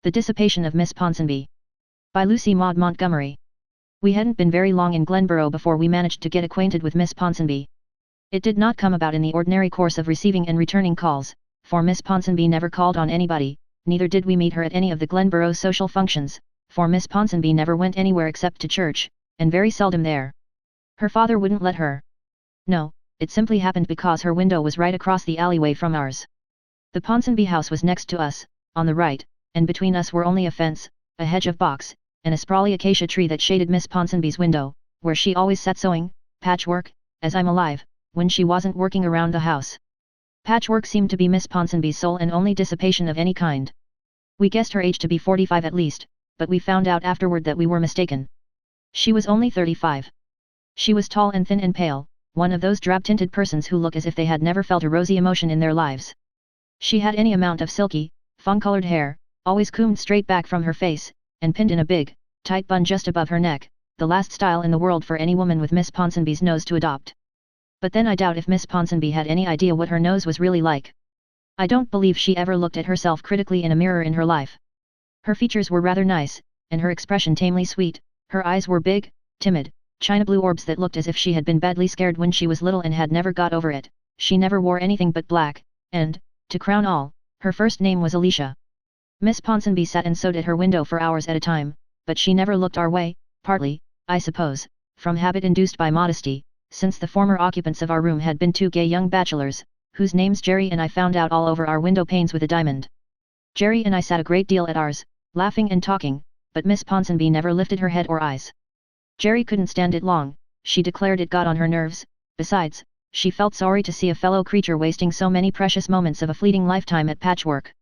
The Dissipation of Miss Ponsonby. By Lucy Maud Montgomery. We hadn't been very long in Glenborough before we managed to get acquainted with Miss Ponsonby. It did not come about in the ordinary course of receiving and returning calls, for Miss Ponsonby never called on anybody, neither did we meet her at any of the Glenborough social functions, for Miss Ponsonby never went anywhere except to church, and very seldom there. Her father wouldn't let her. No, it simply happened because her window was right across the alleyway from ours. The Ponsonby house was next to us, on the right, and between us were only a fence, a hedge of box, and a sprawly acacia tree that shaded Miss Ponsonby's window, where she always sat sewing, patchwork, as I'm alive, when she wasn't working around the house. Patchwork seemed to be Miss Ponsonby's sole and only dissipation of any kind. We guessed her age to be 45 at least, but we found out afterward that we were mistaken. She was only 35. She was tall and thin and pale, one of those drab-tinted persons who look as if they had never felt a rosy emotion in their lives. She had any amount of silky, fawn-colored hair, always combed straight back from her face, and pinned in a big, tight bun just above her neck, the last style in the world for any woman with Miss Ponsonby's nose to adopt. But then I doubt if Miss Ponsonby had any idea what her nose was really like. I don't believe she ever looked at herself critically in a mirror in her life. Her features were rather nice, and her expression tamely sweet. Her eyes were big, timid, china blue orbs that looked as if she had been badly scared when she was little and had never got over it. She never wore anything but black, and, to crown all, her first name was Alicia. Miss Ponsonby sat and sewed at her window for hours at a time, but she never looked our way, partly, I suppose, from habit induced by modesty, since the former occupants of our room had been two gay young bachelors, whose names Jerry and I found out all over our window panes with a diamond. Jerry and I sat a great deal at ours, laughing and talking, but Miss Ponsonby never lifted her head or eyes. Jerry couldn't stand it long, she declared it got on her nerves. Besides, she felt sorry to see a fellow creature wasting so many precious moments of a fleeting lifetime at patchwork.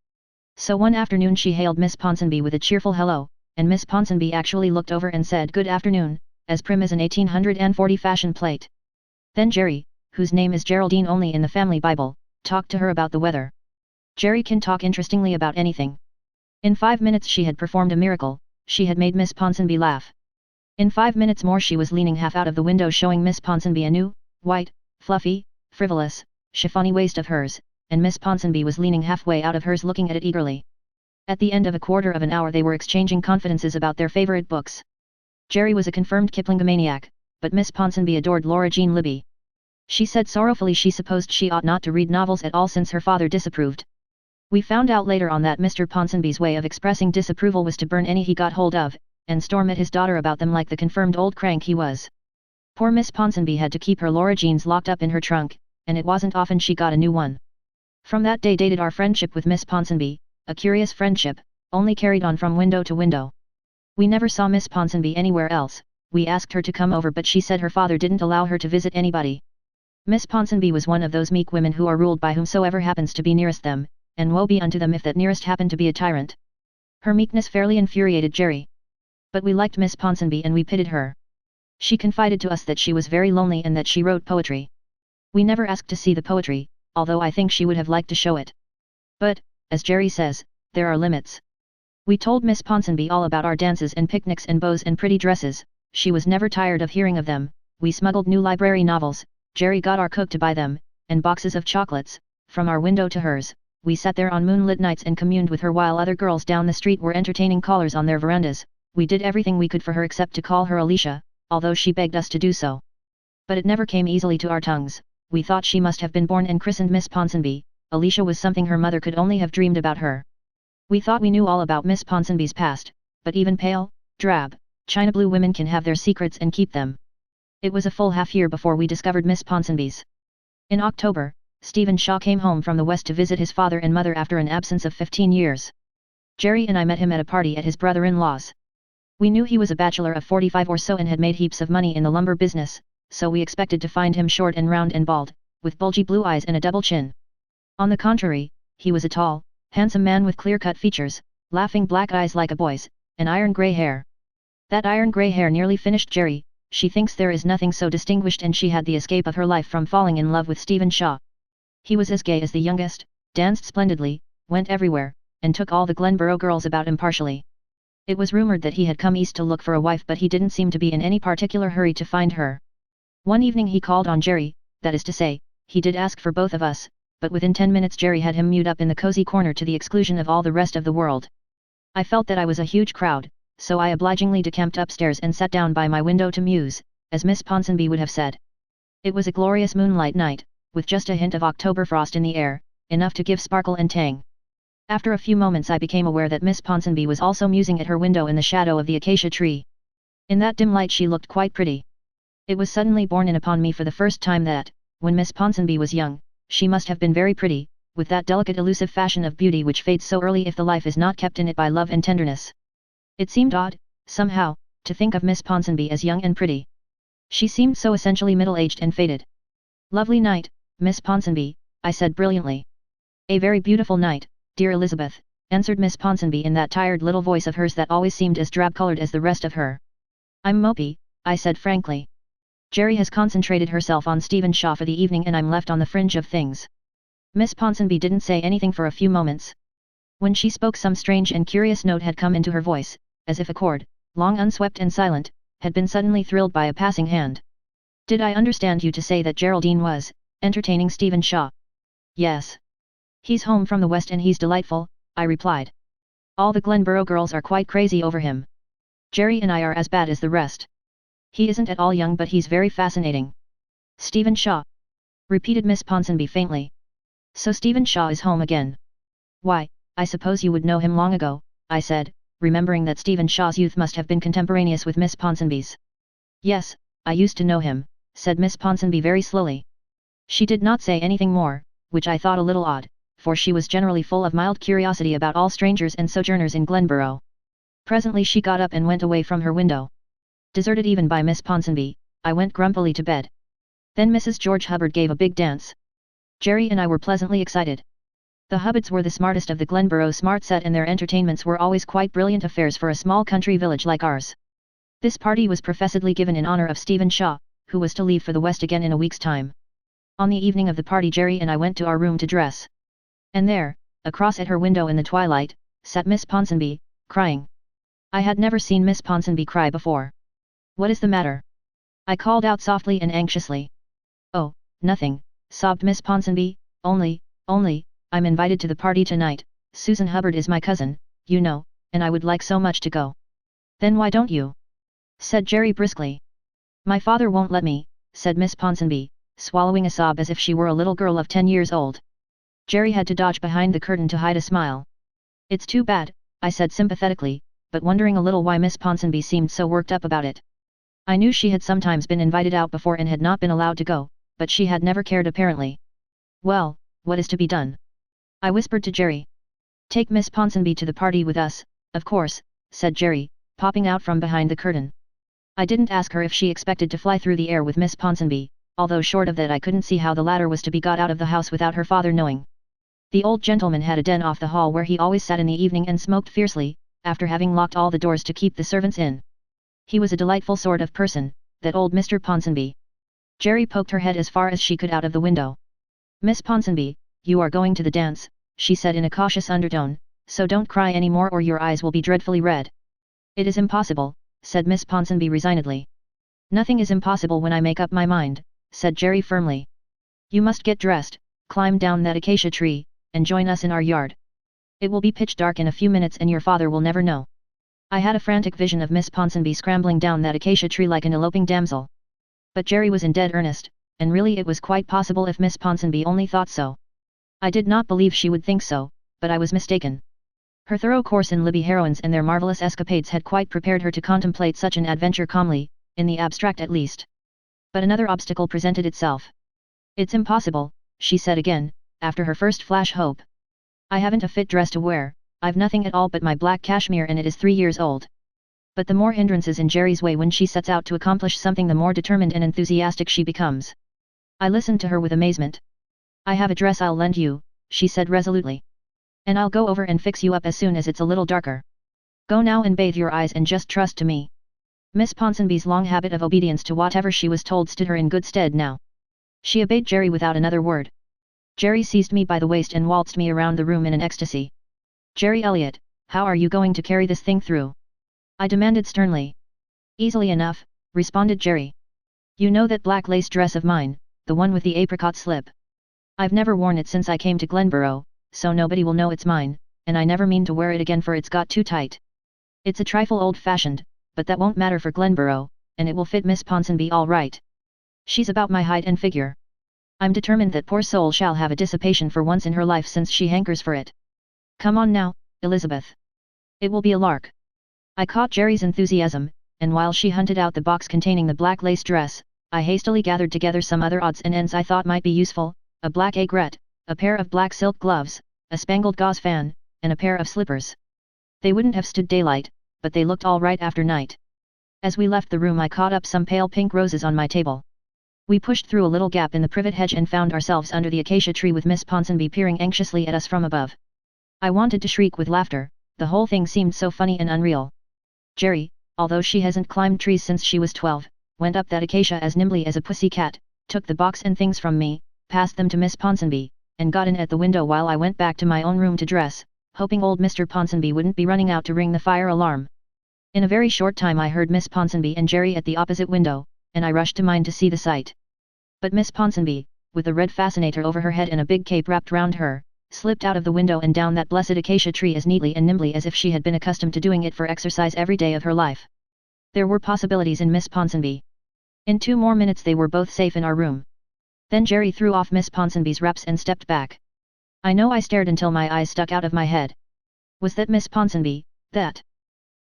So one afternoon she hailed Miss Ponsonby with a cheerful hello, and Miss Ponsonby actually looked over and said good afternoon, as prim as an 1840 fashion plate. Then Jerry, whose name is Geraldine only in the family Bible, talked to her about the weather. Jerry can talk interestingly about anything. In 5 minutes she had performed a miracle, she had made Miss Ponsonby laugh. In 5 minutes more she was leaning half out of the window showing Miss Ponsonby a new, white, fluffy, frivolous, chiffony waist of hers, and Miss Ponsonby was leaning halfway out of hers looking at it eagerly. At the end of a quarter of an hour they were exchanging confidences about their favorite books. Jerry was a confirmed Kiplingomaniac, but Miss Ponsonby adored Laura Jean Libby. She said sorrowfully she supposed she ought not to read novels at all since her father disapproved. We found out later on that Mr. Ponsonby's way of expressing disapproval was to burn any he got hold of, and storm at his daughter about them like the confirmed old crank he was. Poor Miss Ponsonby had to keep her Laura Jeans locked up in her trunk, and it wasn't often she got a new one. From that day dated our friendship with Miss Ponsonby, a curious friendship, only carried on from window to window. We never saw Miss Ponsonby anywhere else. We asked her to come over but she said her father didn't allow her to visit anybody. Miss Ponsonby was one of those meek women who are ruled by whomsoever happens to be nearest them, and woe be unto them if that nearest happened to be a tyrant. Her meekness fairly infuriated Jerry. But we liked Miss Ponsonby and we pitied her. She confided to us that she was very lonely and that she wrote poetry. We never asked to see the poetry, although I think she would have liked to show it. But, as Jerry says, there are limits. We told Miss Ponsonby all about our dances and picnics and beaux and pretty dresses. She was never tired of hearing of them. We smuggled new library novels, Jerry got our cook to buy them, and boxes of chocolates, from our window to hers. We sat there on moonlit nights and communed with her while other girls down the street were entertaining callers on their verandas. We did everything we could for her except to call her Alicia, although she begged us to do so. But it never came easily to our tongues. We thought she must have been born and christened Miss Ponsonby. Alicia was something her mother could only have dreamed about her. We thought we knew all about Miss Ponsonby's past, but even pale, drab, china blue women can have their secrets and keep them. It was a full half-year before we discovered Miss Ponsonby's. In October, Stephen Shaw came home from the West to visit his father and mother after an absence of 15 years. Jerry and I met him at a party at his brother-in-law's. We knew he was a bachelor of 45 or so and had made heaps of money in the lumber business, so we expected to find him short and round and bald, with bulgy blue eyes and a double chin. On the contrary, he was a tall, handsome man with clear-cut features, laughing black eyes like a boy's, and iron grey hair. That iron grey hair nearly finished Jerry. She thinks there is nothing so distinguished and she had the escape of her life from falling in love with Stephen Shaw. He was as gay as the youngest, danced splendidly, went everywhere, and took all the Glenborough girls about impartially. It was rumored that he had come east to look for a wife but he didn't seem to be in any particular hurry to find her. One evening he called on Jerry, that is to say, he did ask for both of us, but within 10 minutes Jerry had him mewed up in the cozy corner to the exclusion of all the rest of the world. I felt that I was a huge crowd, so I obligingly decamped upstairs and sat down by my window to muse, as Miss Ponsonby would have said. It was a glorious moonlight night, with just a hint of October frost in the air, enough to give sparkle and tang. After a few moments I became aware that Miss Ponsonby was also musing at her window in the shadow of the acacia tree. In that dim light she looked quite pretty. It was suddenly borne in upon me for the first time that, when Miss Ponsonby was young, she must have been very pretty, with that delicate elusive fashion of beauty which fades so early if the life is not kept in it by love and tenderness. It seemed odd, somehow, to think of Miss Ponsonby as young and pretty. She seemed so essentially middle-aged and faded. "Lovely night, Miss Ponsonby," I said brilliantly. "A very beautiful night, dear Elizabeth," answered Miss Ponsonby in that tired little voice of hers that always seemed as drab-colored as the rest of her. "I'm mopey," I said frankly. "Jerry has concentrated herself on Stephen Shaw for the evening and I'm left on the fringe of things." Miss Ponsonby didn't say anything for a few moments. When she spoke some strange and curious note had come into her voice, as if a chord, long unswept and silent, had been suddenly thrilled by a passing hand. "Did I understand you to say that Geraldine was entertaining Stephen Shaw?" "Yes. He's home from the West and he's delightful," I replied. "All the Glenborough girls are quite crazy over him. Jerry and I are as bad as the rest. He isn't at all young but he's very fascinating." "Stephen Shaw?" repeated Miss Ponsonby faintly. "So Stephen Shaw is home again. Why, I suppose you would know him long ago," I said, remembering that Stephen Shaw's youth must have been contemporaneous with Miss Ponsonby's. "Yes, I used to know him," said Miss Ponsonby very slowly. She did not say anything more, which I thought a little odd, for she was generally full of mild curiosity about all strangers and sojourners in Glenborough. Presently she got up and went away from her window. Deserted even by Miss Ponsonby, I went grumpily to bed. Then Mrs. George Hubbard gave a big dance. Jerry and I were pleasantly excited. The Hubbards were the smartest of the Glenborough smart set and their entertainments were always quite brilliant affairs for a small country village like ours. This party was professedly given in honor of Stephen Shaw, who was to leave for the West again in a week's time. On the evening of the party Jerry and I went to our room to dress. And there, across at her window in the twilight, sat Miss Ponsonby, crying. I had never seen Miss Ponsonby cry before. "What is the matter?" I called out softly and anxiously. "Oh, nothing," sobbed Miss Ponsonby, only, I'm invited to the party tonight. Susan Hubbard is my cousin, you know, and I would like so much to go." "Then why don't you?" said Jerry briskly. "My father won't let me," said Miss Ponsonby, swallowing a sob as if she were a little girl of 10 years old. Jerry had to dodge behind the curtain to hide a smile. "It's too bad," I said sympathetically, but wondering a little why Miss Ponsonby seemed so worked up about it. I knew she had sometimes been invited out before and had not been allowed to go, but she had never cared apparently. "Well, what is to be done?" I whispered to Jerry. "Take Miss Ponsonby to the party with us, of course," said Jerry, popping out from behind the curtain. I didn't ask her if she expected to fly through the air with Miss Ponsonby, although short of that I couldn't see how the latter was to be got out of the house without her father knowing. The old gentleman had a den off the hall where he always sat in the evening and smoked fiercely, after having locked all the doors to keep the servants in. He was a delightful sort of person, that old Mr. Ponsonby. Jerry poked her head as far as she could out of the window. "Miss Ponsonby, you are going to the dance," she said in a cautious undertone, "so don't cry any more or your eyes will be dreadfully red." "It is impossible," said Miss Ponsonby resignedly. "Nothing is impossible when I make up my mind," said Jerry firmly. "You must get dressed, climb down that acacia tree, and join us in our yard. It will be pitch dark in a few minutes and your father will never know." I had a frantic vision of Miss Ponsonby scrambling down that acacia tree like an eloping damsel. But Jerry was in dead earnest, and really it was quite possible if Miss Ponsonby only thought so. I did not believe she would think so, but I was mistaken. Her thorough course in Libby heroines and their marvelous escapades had quite prepared her to contemplate such an adventure calmly, in the abstract at least. But another obstacle presented itself. "It's impossible," she said again, after her first flash hope. "I haven't a fit dress to wear, I've nothing at all but my black cashmere and it is 3 years old." But the more hindrances in Jerry's way when she sets out to accomplish something the more determined and enthusiastic she becomes. I listened to her with amazement. "I have a dress I'll lend you," she said resolutely. "And I'll go over and fix you up as soon as it's a little darker. Go now and bathe your eyes and just trust to me." Miss Ponsonby's long habit of obedience to whatever she was told stood her in good stead now. She obeyed Jerry without another word. Jerry seized me by the waist and waltzed me around the room in an ecstasy. "Jerry Elliott, how are you going to carry this thing through?" I demanded sternly. "Easily enough," responded Jerry. "You know that black lace dress of mine, the one with the apricot slip? I've never worn it since I came to Glenborough, so nobody will know it's mine, and I never mean to wear it again for it's got too tight. It's a trifle old-fashioned, but that won't matter for Glenborough, and it will fit Miss Ponsonby all right. She's about my height and figure. I'm determined that poor soul shall have a dissipation for once in her life since she hankers for it. Come on now, Elizabeth. It will be a lark. I caught Jerry's enthusiasm, and while she hunted out the box containing the black lace dress, I hastily gathered together some other odds and ends I thought might be useful, a black aigrette, a pair of black silk gloves, a spangled gauze fan, and a pair of slippers. They wouldn't have stood daylight, but they looked all right after night. As we left the room I caught up some pale pink roses on my table. We pushed through a little gap in the privet hedge and found ourselves under the acacia tree with Miss Ponsonby peering anxiously at us from above. I wanted to shriek with laughter, the whole thing seemed so funny and unreal. Jerry, although she hasn't climbed trees since she was 12, went up that acacia as nimbly as a pussy cat, took the box and things from me, passed them to Miss Ponsonby, and got in at the window while I went back to my own room to dress, hoping old Mr. Ponsonby wouldn't be running out to ring the fire alarm. In a very short time I heard Miss Ponsonby and Jerry at the opposite window, and I rushed to mine to see the sight. But Miss Ponsonby, with a red fascinator over her head and a big cape wrapped round her, slipped out of the window and down that blessed acacia tree as neatly and nimbly as if she had been accustomed to doing it for exercise every day of her life. There were possibilities in Miss Ponsonby. In 2 more minutes they were both safe in our room. Then Jerry threw off Miss Ponsonby's wraps and stepped back. I know I stared until my eyes stuck out of my head. Was that Miss Ponsonby, that?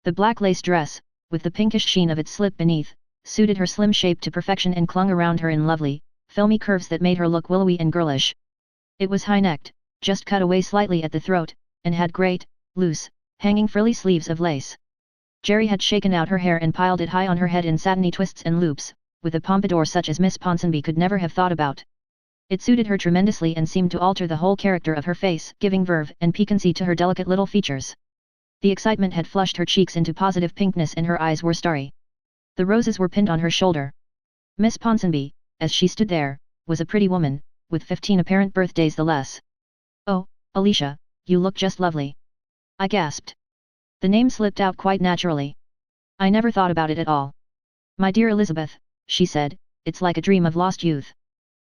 The black lace dress, with the pinkish sheen of its slip beneath, suited her slim shape to perfection and clung around her in lovely, filmy curves that made her look willowy and girlish. It was high-necked, just cut away slightly at the throat, and had great, loose, hanging frilly sleeves of lace. Jerry had shaken out her hair and piled it high on her head in satiny twists and loops, with a pompadour such as Miss Ponsonby could never have thought about. It suited her tremendously and seemed to alter the whole character of her face, giving verve and piquancy to her delicate little features. The excitement had flushed her cheeks into positive pinkness and her eyes were starry. The roses were pinned on her shoulder. Miss Ponsonby, as she stood there, was a pretty woman, with 15 apparent birthdays the less. "Oh, Alicia, you look just lovely," I gasped. The name slipped out quite naturally. I never thought about it at all. "My dear Elizabeth," she said, "it's like a dream of lost youth."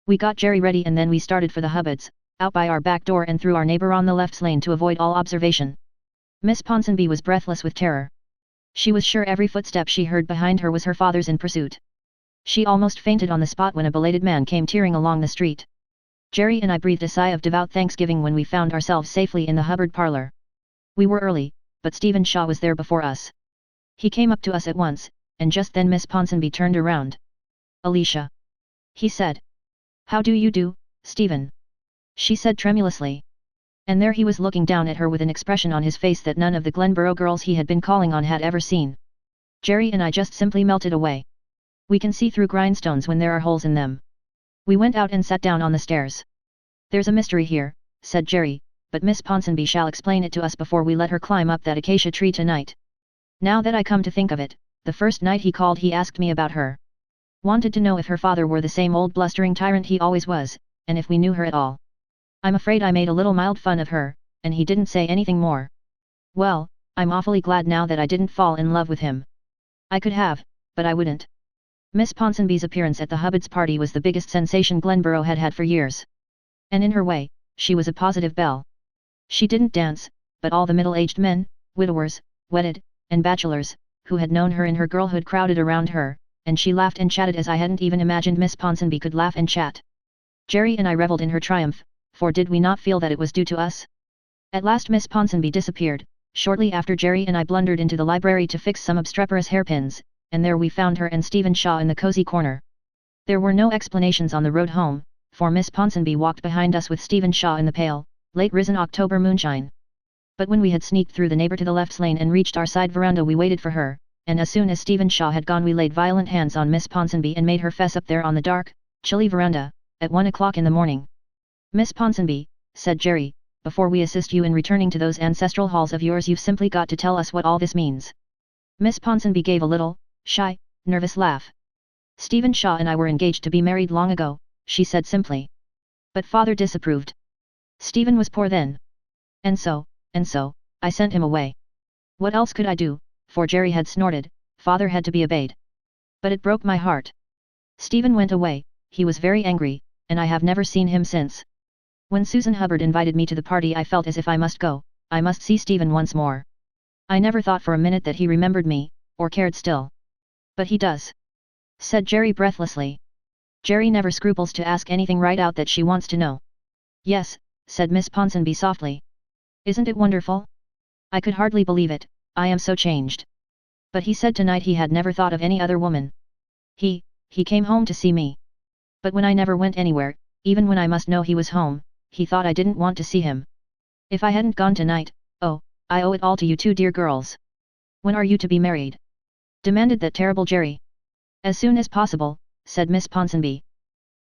We got Jerry ready and then we started for the Hubbards, out by our back door and through our neighbour on the left's lane to avoid all observation. Miss Ponsonby was breathless with terror. She was sure every footstep she heard behind her was her father's in pursuit. She almost fainted on the spot when a belated man came tearing along the street. Jerry and I breathed a sigh of devout thanksgiving when we found ourselves safely in the Hubbard parlour. We were early, but Stephen Shaw was there before us. He came up to us at once, and just then Miss Ponsonby turned around. "Alicia," he said. "How do you do, Stephen?" she said tremulously. And there he was looking down at her with an expression on his face that none of the Glenborough girls he had been calling on had ever seen. Jerry and I just simply melted away. We can see through grindstones when there are holes in them. We went out and sat down on the stairs. "There's a mystery here," said Jerry, "but Miss Ponsonby shall explain it to us before we let her climb up that acacia tree tonight. Now that I come to think of it, the first night he called he asked me about her. Wanted to know if her father were the same old blustering tyrant he always was, and if we knew her at all. I'm afraid I made a little mild fun of her, and he didn't say anything more. Well, I'm awfully glad now that I didn't fall in love with him. I could have, but I wouldn't." Miss Ponsonby's appearance at the Hubbards' party was the biggest sensation Glenborough had had for years. And in her way, she was a positive belle. She didn't dance, but all the middle-aged men, widowers, wedded, and bachelors, who had known her in her girlhood crowded around her, and she laughed and chatted as I hadn't even imagined Miss Ponsonby could laugh and chat. Jerry and I revelled in her triumph, for did we not feel that it was due to us? At last Miss Ponsonby disappeared, shortly after Jerry and I blundered into the library to fix some obstreperous hairpins, and there we found her and Stephen Shaw in the cozy corner. There were no explanations on the road home, for Miss Ponsonby walked behind us with Stephen Shaw in the pale, late-risen October moonshine. But when we had sneaked through the neighbour to the left's lane and reached our side veranda we waited for her, and as soon as Stephen Shaw had gone we laid violent hands on Miss Ponsonby and made her fess up there on the dark, chilly veranda, at 1 o'clock in the morning. "Miss Ponsonby," said Jerry, "before we assist you in returning to those ancestral halls of yours you've simply got to tell us what all this means." Miss Ponsonby gave a little, shy, nervous laugh. "Stephen Shaw and I were engaged to be married long ago," she said simply. "But father disapproved. Stephen was poor then. And so, I sent him away. What else could I do?" For Jerry had snorted, "Father had to be obeyed. But it broke my heart. Stephen went away, he was very angry, and I have never seen him since. When Susan Hubbard invited me to the party I felt as if I must go, I must see Stephen once more. I never thought for a minute that he remembered me, or cared still. But he does," said Jerry breathlessly. Jerry never scruples to ask anything right out that she wants to know. "Yes," said Miss Ponsonby softly. "Isn't it wonderful? I could hardly believe it, I am so changed." But he said tonight he had never thought of any other woman. He came home to see me. But when I never went anywhere, even when I must know he was home, he thought I didn't want to see him. If I hadn't gone tonight, oh, I owe it all to you two dear girls. When are you to be married?" demanded that terrible Jerry. "As soon as possible," said Miss Ponsonby.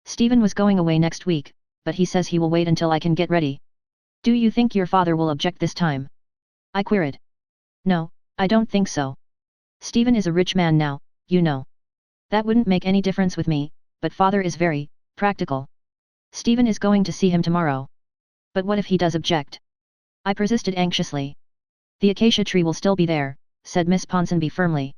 "Stephen was going away next week, but he says he will wait until I can get ready." "Do you think your father will object this time?" I queried. "No, I don't think so. Stephen is a rich man now, you know. That wouldn't make any difference with me, but father is very practical. Stephen is going to see him tomorrow." "But what if he does object?" I persisted anxiously. "The acacia tree will still be there," said Miss Ponsonby firmly.